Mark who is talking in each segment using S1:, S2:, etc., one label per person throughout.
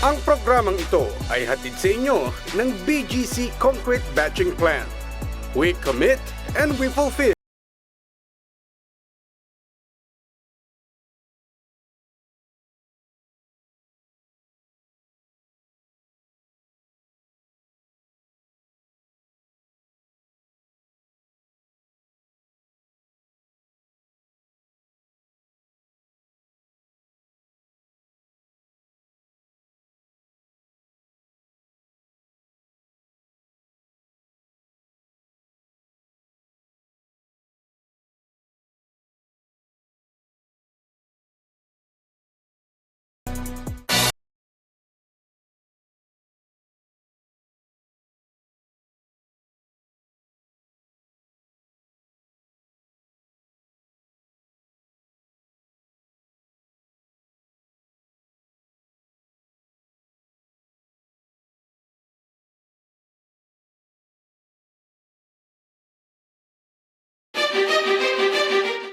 S1: Ang programang ito ay hatid sa inyo ng BGC Concrete Batching Plant. We commit and we fulfill.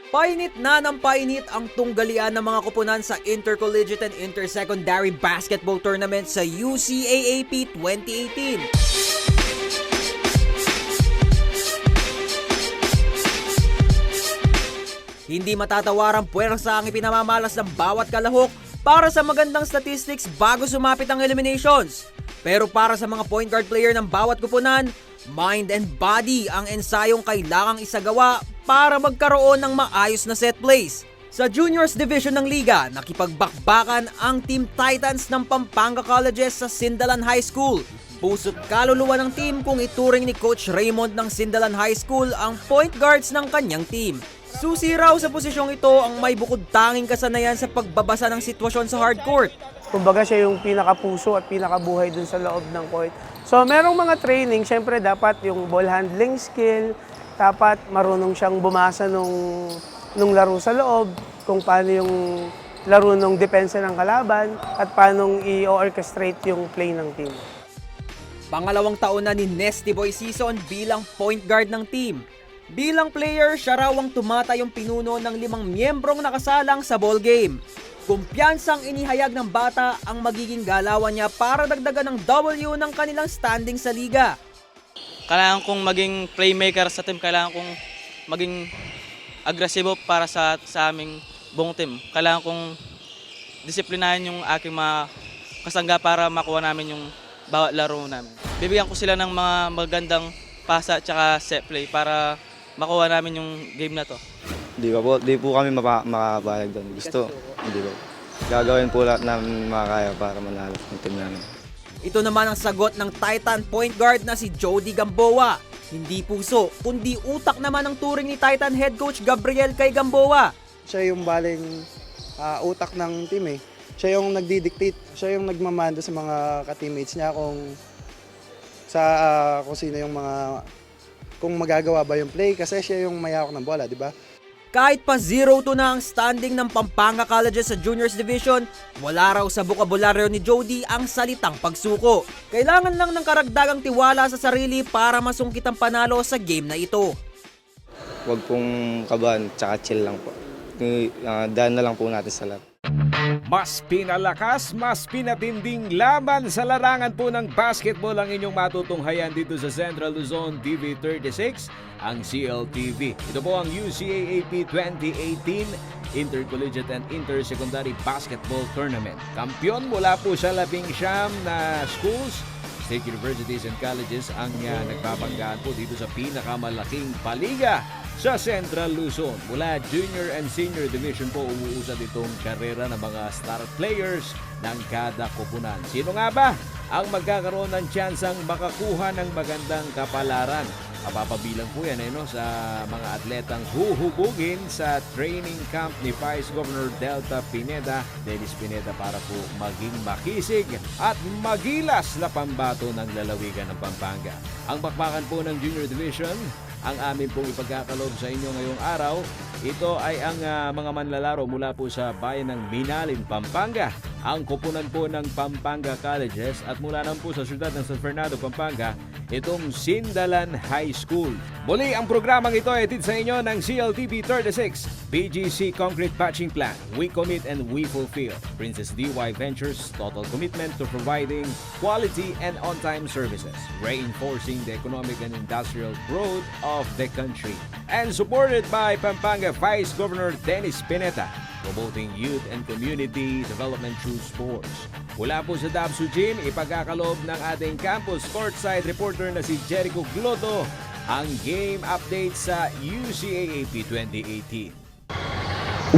S2: Painit na ng painit ang tunggalian ng mga koponan sa Intercollegiate and Intersecondary Basketball Tournament sa UCAAP 2018. Hindi matatawarang puwersa ang ipinamamalas ng bawat kalahok para sa magandang statistics bago sumapit ang eliminations. Pero para sa mga point guard player ng bawat koponan, mind and body ang ensayong kailangang isagawa para magkaroon ng maayos na set plays. Sa Juniors Division ng Liga, nakipagbakbakan ang Team Titans ng Pampanga Colleges sa Sindalan High School. Puso't kaluluwa ng team kung ituring ni Coach Raymond ng Sindalan High School ang point guards ng kanyang team. Susi raw sa posisyong ito ang may bukod tanging kasanayan sa pagbabasa ng sitwasyon sa hardcourt.
S3: Kumbaga siya yung pinakapuso at pinakabuhay dun sa loob ng court. So merong mga training, syempre dapat yung ball handling skill, dapat marunong siyang bumasa nung laro sa loob, kung paano yung laro ng depensa ng kalaban, at paano i-orchestrate yung play ng team.
S2: Pangalawang taon na ni Nesty Boy season bilang point guard ng team. Bilang player, siya raw ang tumatayong pinuno ng 5 miyembrong nakasalang sa ball game. Kumpiyansang inihayag ng bata ang magiging galawan niya para dagdagan ng W ng kanilang standing sa liga.
S4: Kailangan kong maging playmaker sa team, kailangan kong maging agresibo para sa aming buong team. Kailangan kong disiplinahin yung aking mga kasangga para makuha namin yung bawat laro namin. Bibigyan ko sila ng mga magandang pasa at saka set play para makuha namin yung game na to.
S5: Di po kami makapayag doon. Gusto, hindi po. Gagawin po lahat namin makakaya para manalo ng team namin.
S2: Ito naman ang sagot ng Titan point guard na si Jody Gamboa. Hindi puso, kundi utak naman ang turing ni Titan head coach Gabriel kay Gamboa.
S6: Siya yung baling utak ng team eh. Siya yung nagdi-dictate, siya yung nagmamanda sa mga ka-teammates niya kung sino yung kung magagawa ba yung play kasi siya yung mayawak ng bola, di ba?
S2: Kahit pa 0-2 na ang standing ng Pampanga Colleges sa Juniors Division, wala raw sa bokabularyo ni Jody ang salitang pagsuko. Kailangan lang ng karagdagang tiwala sa sarili para masungkit ang panalo sa game na ito.
S5: Huwag pong kabahan, tsaka chill lang po. Daan na lang po natin sa lahat.
S7: Mas pinalakas, mas pinatinding laban sa larangan po ng basketball ang inyong matutunghayan dito sa Central Luzon TV36, ang CLTV. Ito po ang UCAAP 2018 Intercollegiate and Intersecondary Basketball Tournament. Kampiyon mula po sa 19 na schools, state universities and colleges ang nagpapanggaan po dito sa pinakamalaking paliga sa Central Luzon. Mula Junior and Senior Division po umuusad itong karera ng mga star players ng kada koponan. Sino nga ba ang magkakaroon ng tsansang makakuha ng magandang kapalaran? Mapapabilang po yan sa mga atletang huhubugin sa training camp ni Vice Governor Delta Pineda, Dennis Pineda, para po maging makisig at magilas na pambato ng lalawigan ng Pampanga. Ang bakbakan po ng Junior Division, ang amin pong ipagkakaloob sa inyo ngayong araw Ito ay ang mga manlalaro mula po sa bayan ng Minalin, Pampanga. Ang koponan po ng Pampanga Colleges at mula naman po sa syudad ng San Fernando, Pampanga, itong Sindalan High School. Muli, ang programang ito ay hatid sa inyo ng CLTV 36, BGC Concrete Patching Plan. We commit and we fulfill. Princess DY Ventures' total commitment to providing quality and on-time services, reinforcing the economic and industrial growth of the country. And supported by Pampanga Vice Governor Dennis Pineta, promoting youth and community development through sports. Mula po sa Dabsu Gym, ipagkakaloob ng ating campus courtside reporter na si Jericho Gloto ang game update sa UCAAP 2018.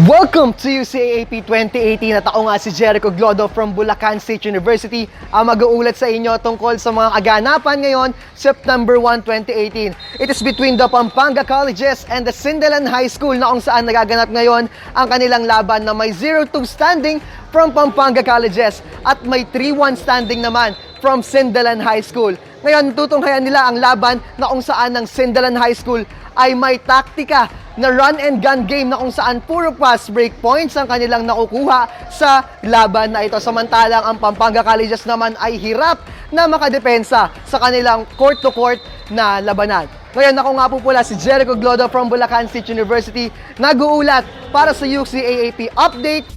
S8: Welcome to UCAAP 2018 at ako nga si Jericho Glodo from Bulacan State University ang mag-uulat sa inyo tungkol sa mga kaganapan ngayon, September 1, 2018. It is between the Pampanga Colleges and the Sindalan High School na kung saan nagaganap ngayon ang kanilang laban na may 0-2 standing from Pampanga Colleges at may 3-1 standing naman from Sindalan High School. Ngayon, tutunghayan nila ang laban na kung saan ng Sindalan High School ay may taktika na run and gun game na kung saan puro fast break points ang kanilang nakukuha sa laban na ito. Samantalang ang Pampanga Colleges naman ay hirap na makadepensa sa kanilang court-to-court na labanan. Ngayon ako nga po pula si Jericho Glodo from Bulacan State University, nag-uulat para sa UCAAP Update.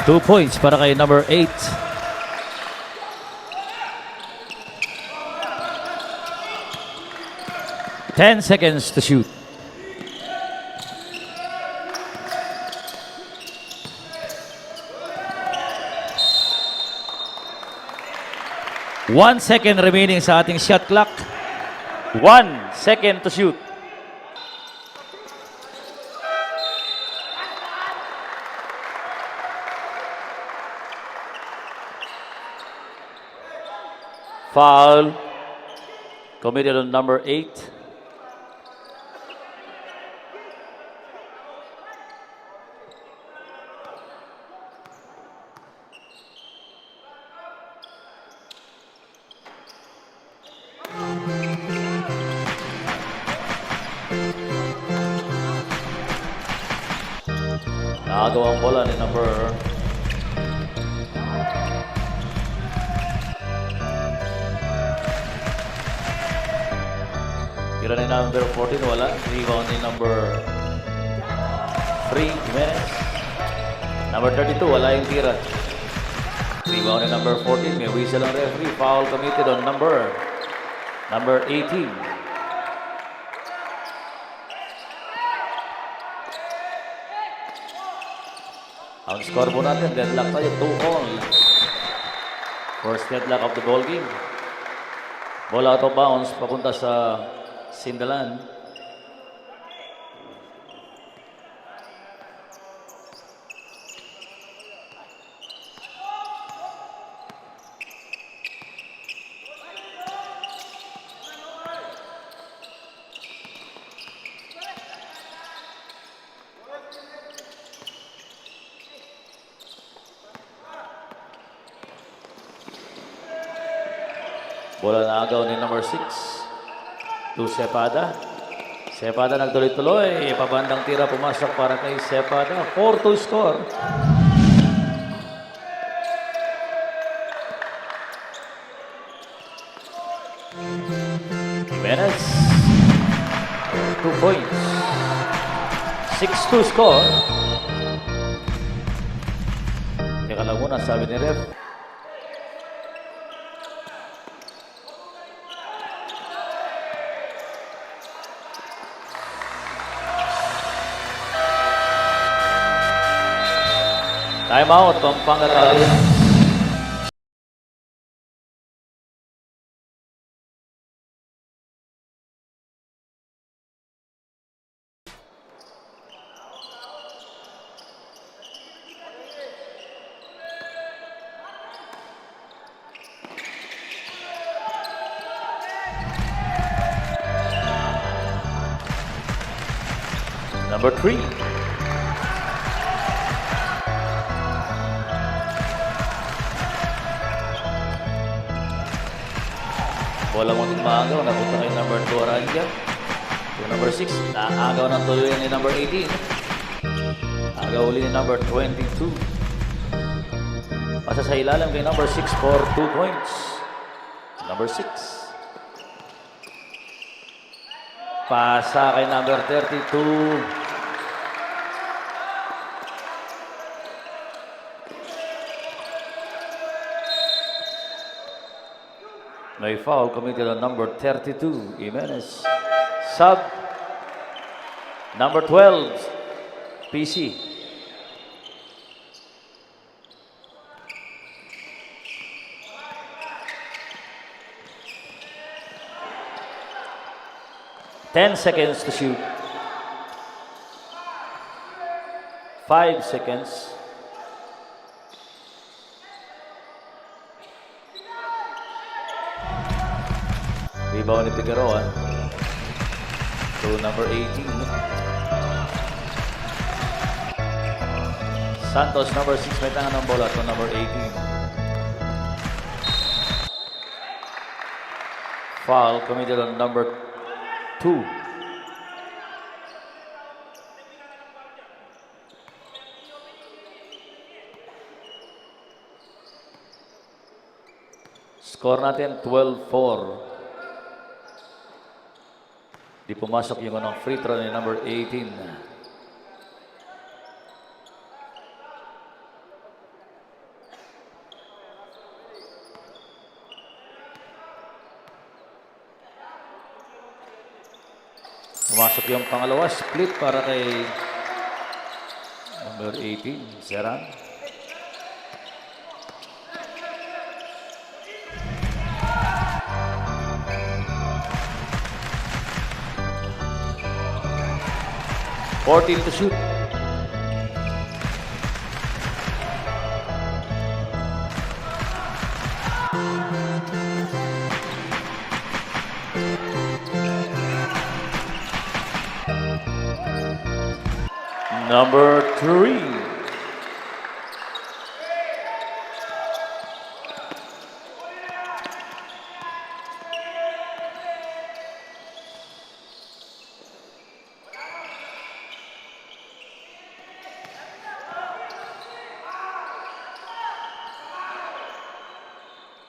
S9: Two points para kay number 8. Ten seconds to shoot. One second remaining sa ating shot clock. 1 second to shoot. Foul committed on number 8. Nakagawa ang bola ni number tira ni number 14, wala. Rebound ni number 3, Jimenez. Number 32, wala yung tira. Rebound ni number 14, may whistle ang referee. Foul committed on number 18. Ang score po natin, deadlock tayo, 2-all. First deadlock of the ball game. Bola out of bounds, papunta sa Sindalan. Bola na agaw ni number 6. To Cepada. Cepada nagtuloy-tuloy. Pabandang tira pumasok para kay Cepada. 4-2 score. Jimenez. 2 points. 6-2 score. Teka lang muna, sabi ni ref. Time out, Pampanga Colleges. number 3. Bola mo din maagaw, napunta kay number 2 Aranja. To number 6, naagaw ng tuloy ni number 18. Agaw uli ni number 22. Pasa sa ilalim kay number 6 for 2 points. Number 6. Pasa kay number 32. May foul committed on number 32, Jimenez. Sub, number 12, PC. Ten seconds to shoot. 5 seconds. Rebound ni Figueroa to number 18. Santos, number 6, may tangan ng bola to number 18. Foul committed on number 2. Score natin 12-4. Di pumasok yung anong free throw ni number 18. Pumasok yung pangalawa, split para kay number 18, Zeran. To shoot. Number 3.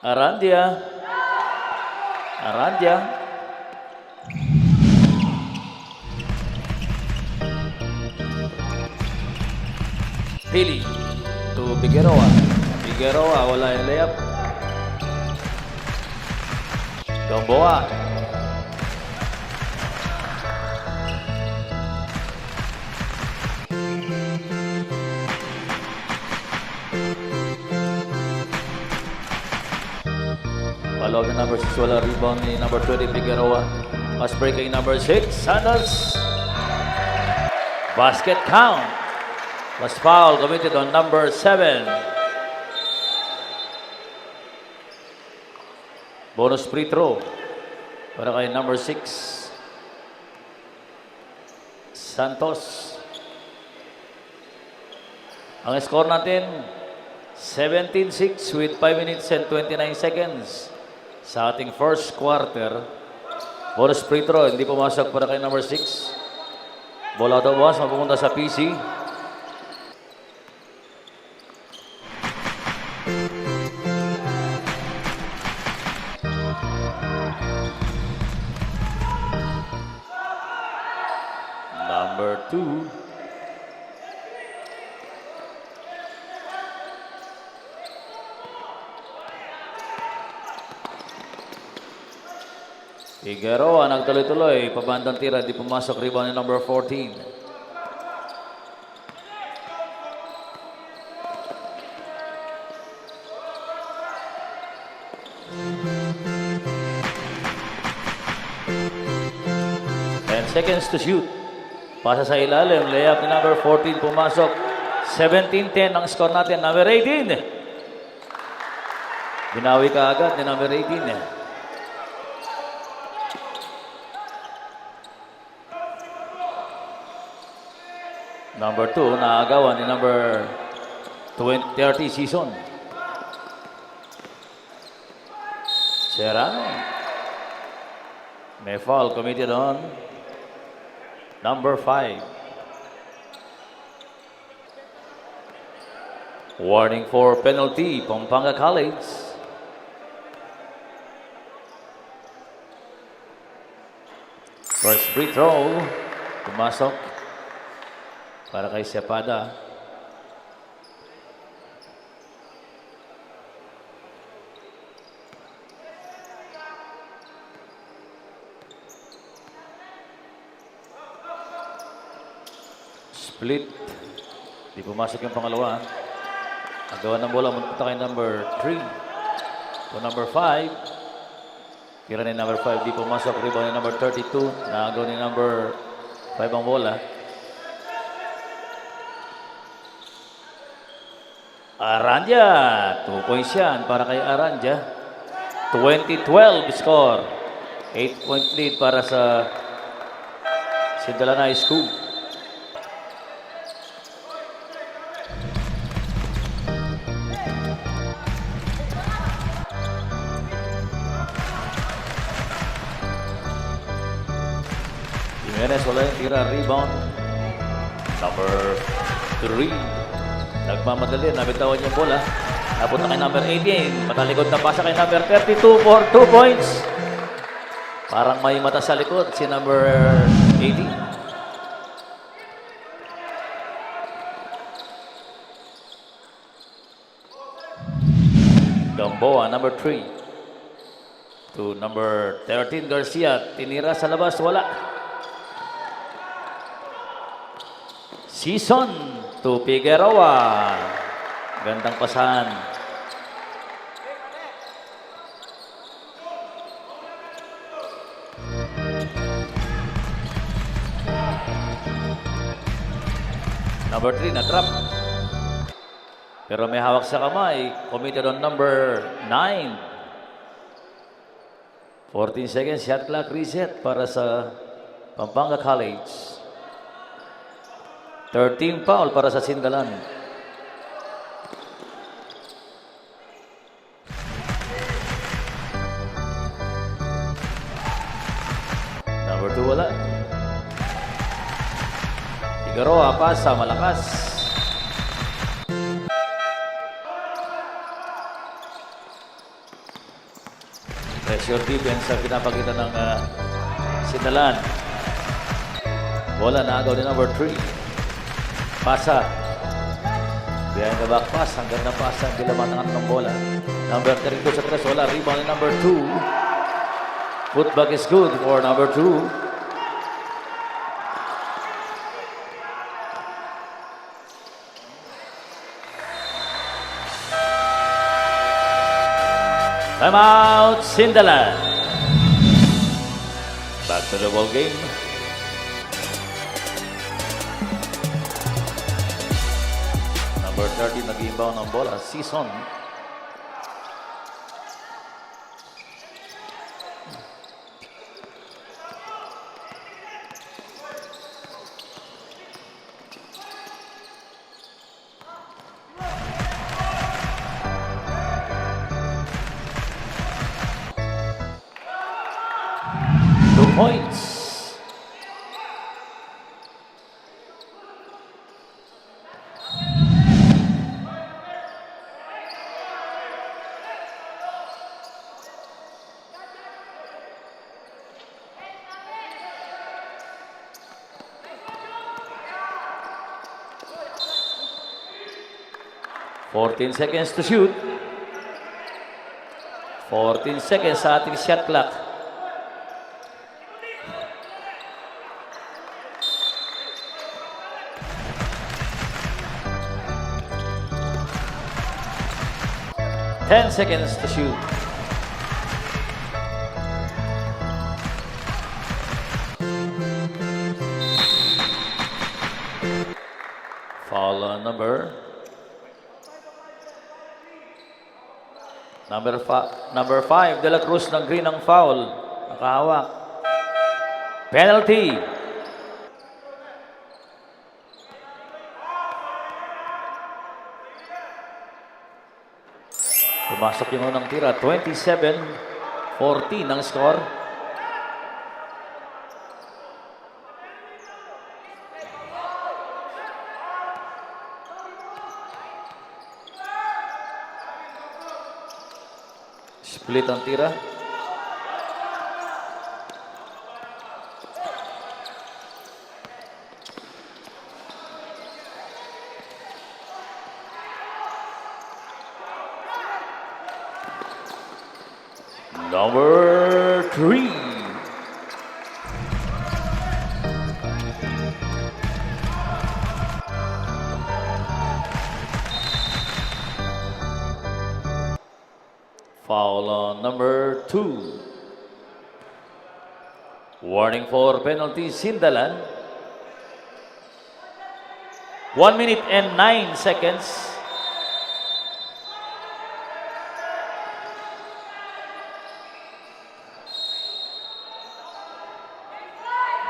S9: Arandia. Pili to Figueroa. Wala yung layup. Gamboa. Palog na number 6, wala rebound ni number 20, Figueroa. Pass break kay number 6, Sandals. Basket count. Was foul committed on number 7. Bonus free throw para kay number 6, Santos. Ang score natin, 17-6 with 5 minutes and 29 seconds. Sa ating first quarter, bonus free throw, hindi pumasok para kay number 6. Bola daw boss, mapupunta sa PC. Number 2. Figueroa nagtuloy-tuloy, pabandang tira, di pumasok, rebound ni number 14. Seconds to shoot. Pasa sa ilalim, layup ni number 14, pumasok. 17-10 ang score natin, number 18. Binawi ka agad ni number 18. Number 2, naagawan ni number 30 season. Serrano. May foul committed on number 5. Warning for penalty, Pampanga College. First free throw, pumasok para kay Cepada. Split. Di pumasok yung pangalawa. Ang gawa ng bola, punta kay number 3. To number 5. Kira ni number 5, di pumasok. Rebound ni number 32. Nakagawa ni number 5 ang bola. Aranja. 2 points yan para kay Aranja. 20-12 score. 8-point lead para sa Sindalan High School. Jimenez wala yung tira, rebound. Number 3. Nagmamadali, nabitawan yung bola. Napunta kay number 18. Matalikod na pasa kay number 32 for 2 points. Parang may mata sa likod si number 18. Gamboa, number 3. To number 13, Garcia. Tinira sa labas, wala. Season to Figueroa. Gandang pasahan. Number 3 na trap. Pero may hawak sa kamay. Committed on number 9. 14 seconds shot clock reset para sa Pampanga College. 13 foul para sa Sindalan. Number 2 wala. Figueroa pasa, malakas. Pressure defense ang pinapakita ng Sindalan. Bola na agaw ni number 3. Pasa. Behind the back pass. Ang ganda pasa. Hindi lamang ng bola. Number 32 sa 3. Wala. Rebound ni number 2. Putback is good for number 2. Time out, Sindalan. Back to the ball game. Number 30 nag-inbound ng bola, Season. Points. Fourteen seconds to shoot. 14 seconds sa ating shot clock. Ten seconds to shoot. Foul on number 5, De La Cruz ng green ang foul. Nakahawak. Penalty. Pumasok yung unang tira. 27-14 ang score. Split ang tira. Number 3. Foul on number 2. Warning for penalty, Sindalan. 1 minute and 9 seconds.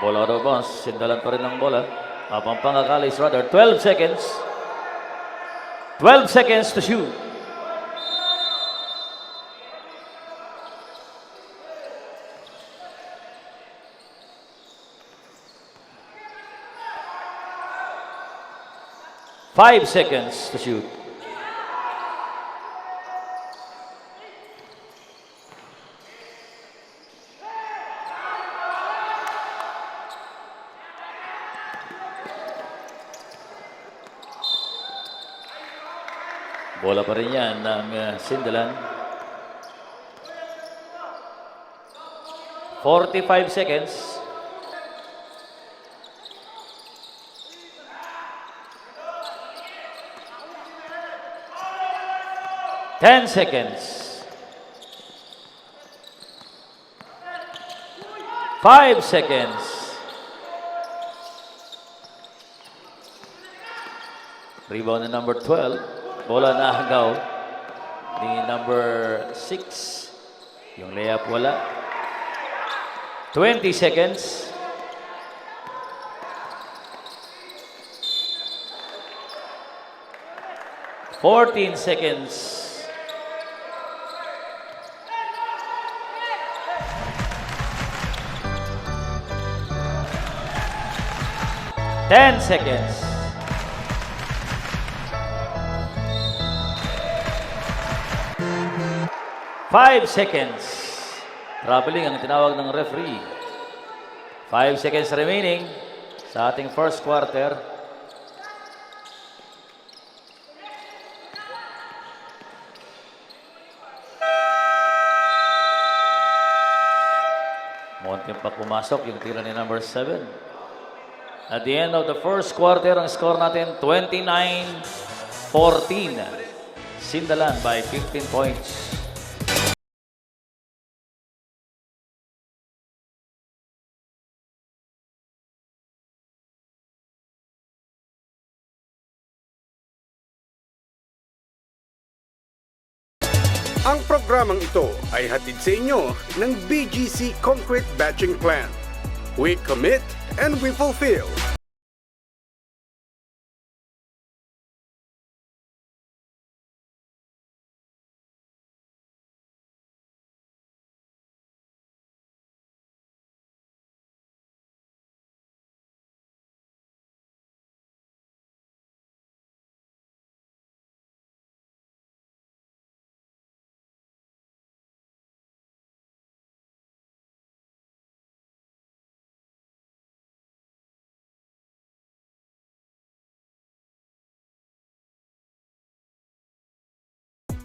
S9: Bola out of bounds. Sindalan pa rin ang bola. Papampanga College rather. 12 seconds. 12 seconds to shoot. Five seconds to shoot. Bola pa rin yan ng Sindalan. 45 seconds. Ten seconds. 5 seconds. Rebound na number 12. Bola na hagaw ni number 6. Yung layup wala. 20 seconds. 14 seconds. 10 seconds. 5 seconds. Traveling ang tinawag ng referee. 5 seconds remaining sa ating first quarter. Muntin pa pumasok yung tira ni number 7. At the end of the first quarter, ang score natin 29-14. Sindalan by 15 points.
S1: Ang programang ito ay hatid sa inyo ng BGC Concrete Batching Plant. We commit and we fulfill.